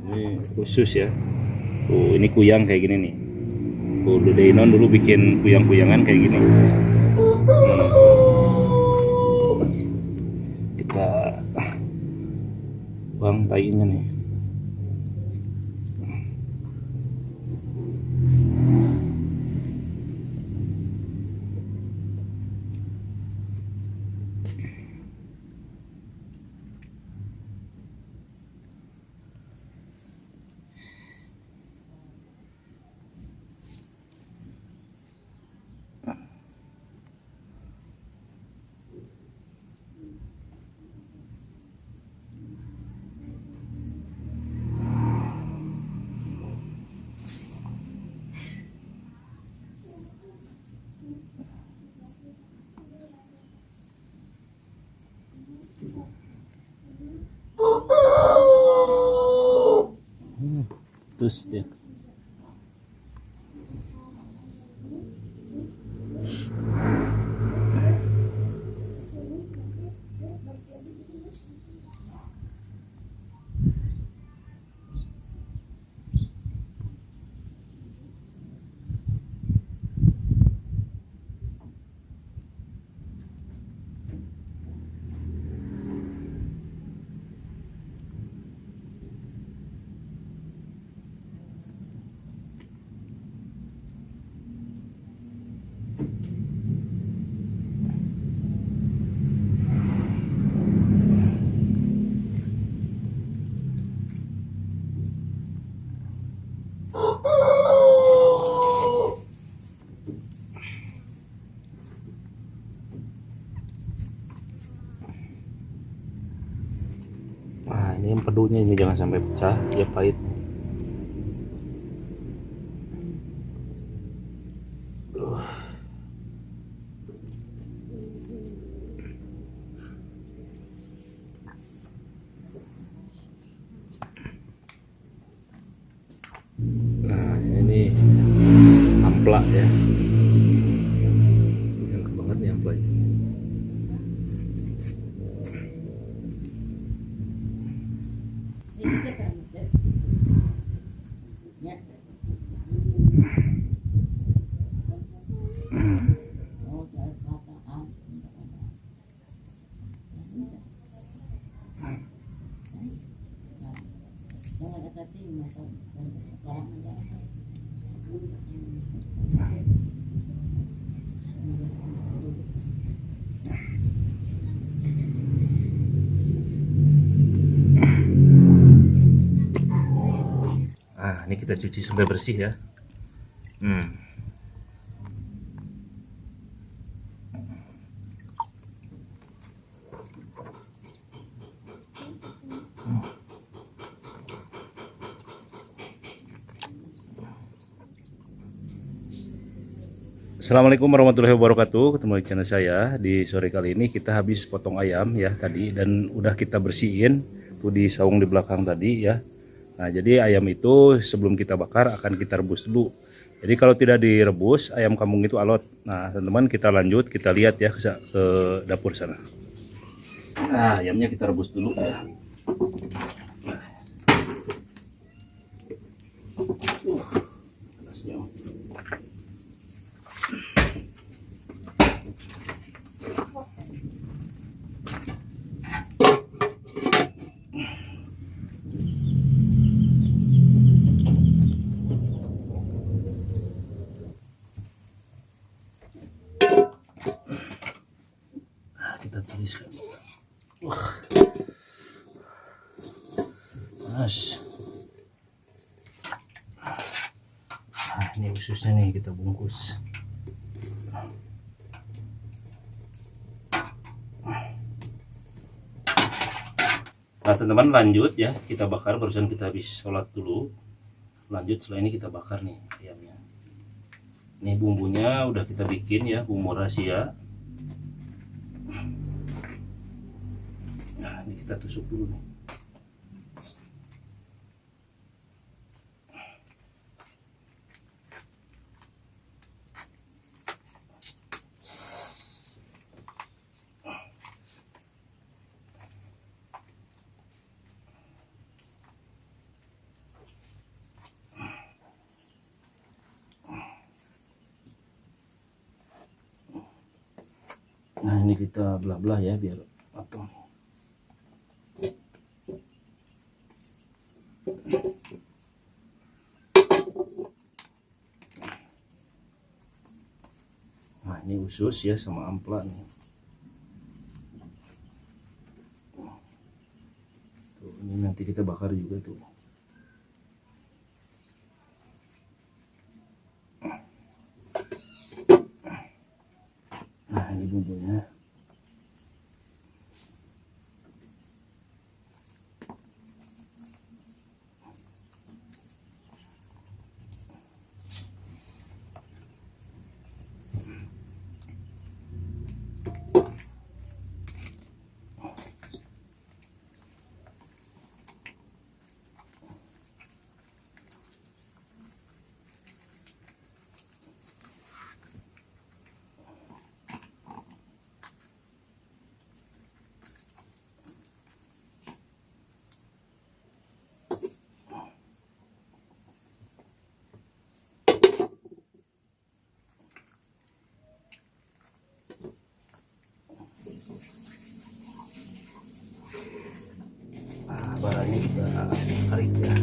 Ini khusus ya. Tuh, ini kuyang kayak gini nih. Tuh, Deinon dulu bikin kuyang-kuyangan kayak gini. Kita buang tainya nih. Terus dia. Nah, ini empedunya ini jangan sampai pecah, dia pahit. Nah, ini ampla ya. Enak banget nih amplanya. Nah, ini kita cuci sampai bersih ya. Assalamualaikum warahmatullahi wabarakatuh. Ketemu di channel saya. Di sore kali ini kita habis potong ayam ya tadi, dan udah kita bersihin tuh di saung di belakang tadi ya. Nah, jadi ayam itu sebelum kita bakar akan kita rebus dulu. Jadi kalau tidak direbus, ayam kampung itu alot. Nah, teman-teman, kita lanjut, kita lihat ya ke dapur sana. Nah, ayamnya kita rebus dulu ya. Panasnya. Kita tuliskan. Panas. ini ususnya nih kita bungkus. Nah teman-teman, lanjut ya, kita bakar. Barusan kita habis sholat dulu, lanjut setelah ini kita bakar nih ayamnya. Ini bumbunya udah kita bikin ya, bumbu rahasia. Nah ini kita tusuk dulu nih. Nah ini kita belah-belah ya biar matang. Nah ini usus ya sama ampla nih. Tuh, ini nanti kita bakar juga tuh. Nah ini bumbunya. Barangnya kita tarik ya.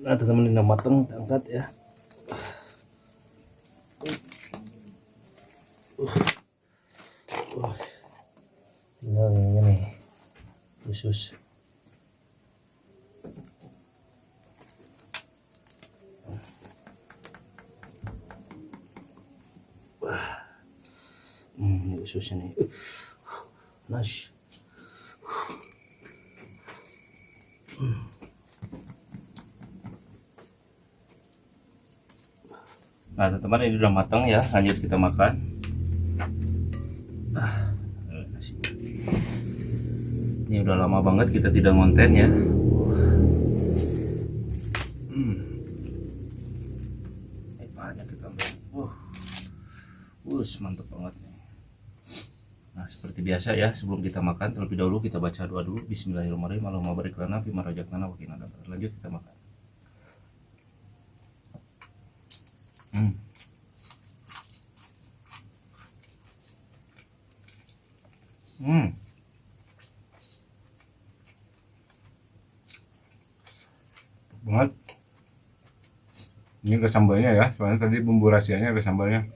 Nah teman-teman, ini matang, kita angkat ya. Tinggal ini nih usus. ini ususnya nih. Nice. Nah teman-teman, ini udah matang ya, lanjut kita makan. Ini udah lama banget kita tidak ngonten ya. Banyak kita ambil. Mantap banget nih. Nah seperti biasa ya, sebelum kita makan terlebih dahulu kita baca doa dulu. Bismillahirrahmanirrahim. Allahumma barik lana fima razaqtana wa qina adzabannar. Lanjut kita makan. Banget. Ini ke sambalnya ya, soalnya tadi bumbu rahasianya ke sambalnya.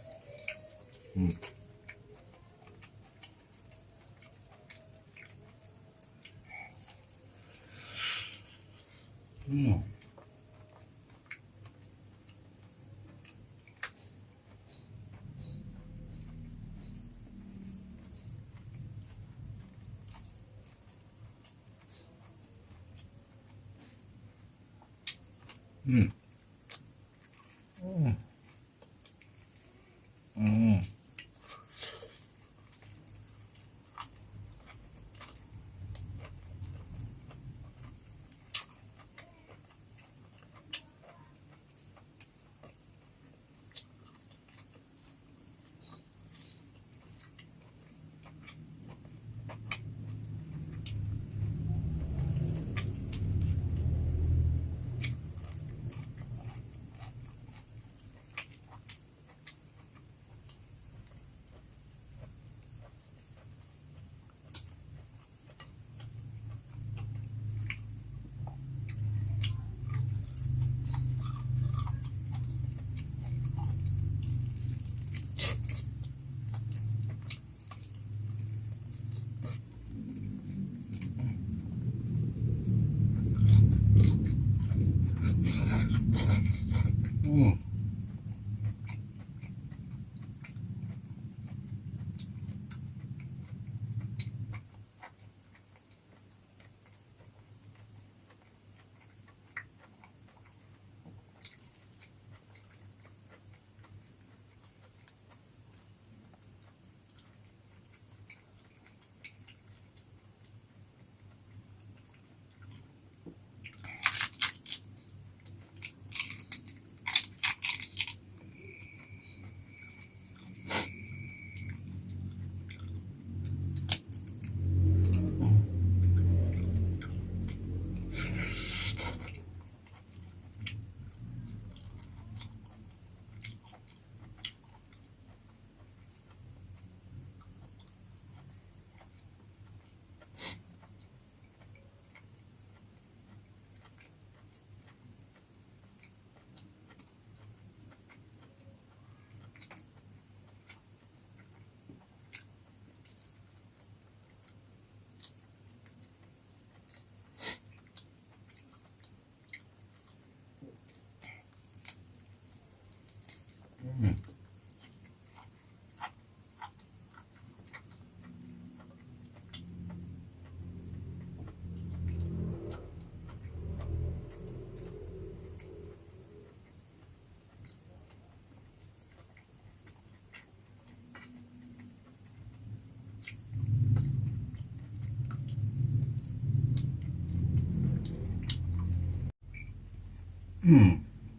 Hmm.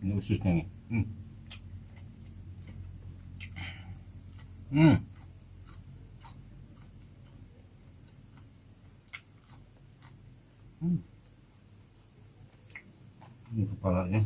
Ini ususnya nih. Ini kepalanya.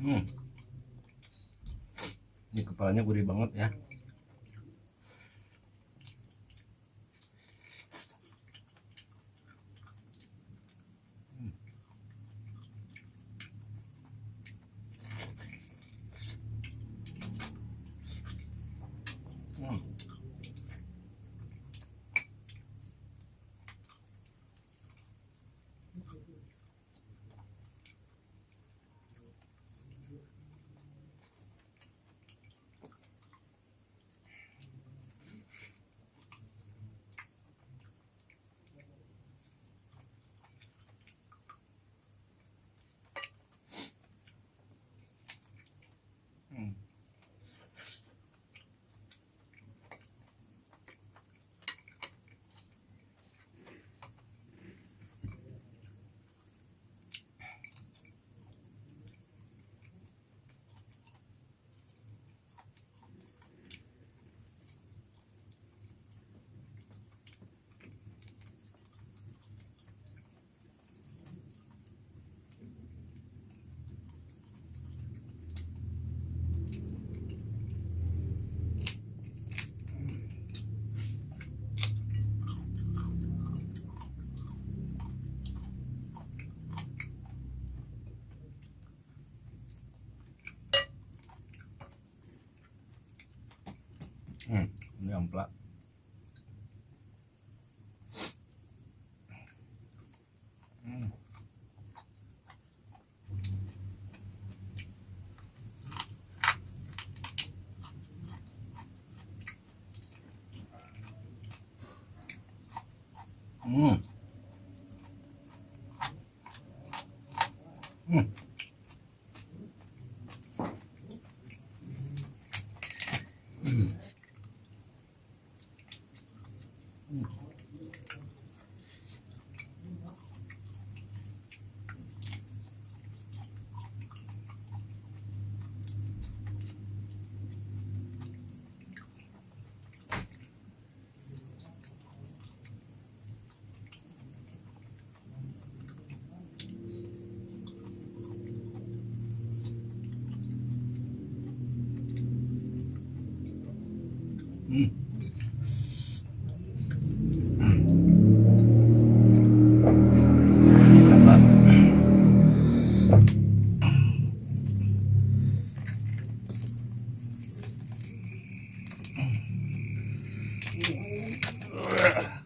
Ini kepalanya gurih banget ya. Ini ampla. Hmm.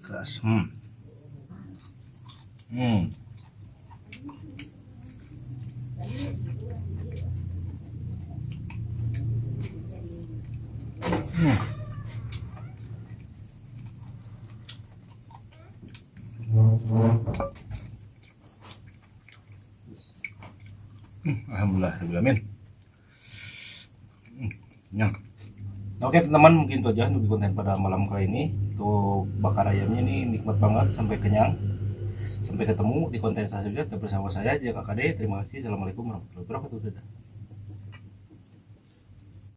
Keras. Alhamdulillah, amin. Kenyang. Oke teman-teman, mungkin itu aja untuk konten pada malam kali ini. Untuk bakar ayamnya ini nikmat banget sampai kenyang. Sampai ketemu di konten selanjutnya. Tetap bersama saya Jaka KD. Terima kasih. Assalamualaikum warahmatullahi wabarakatuh.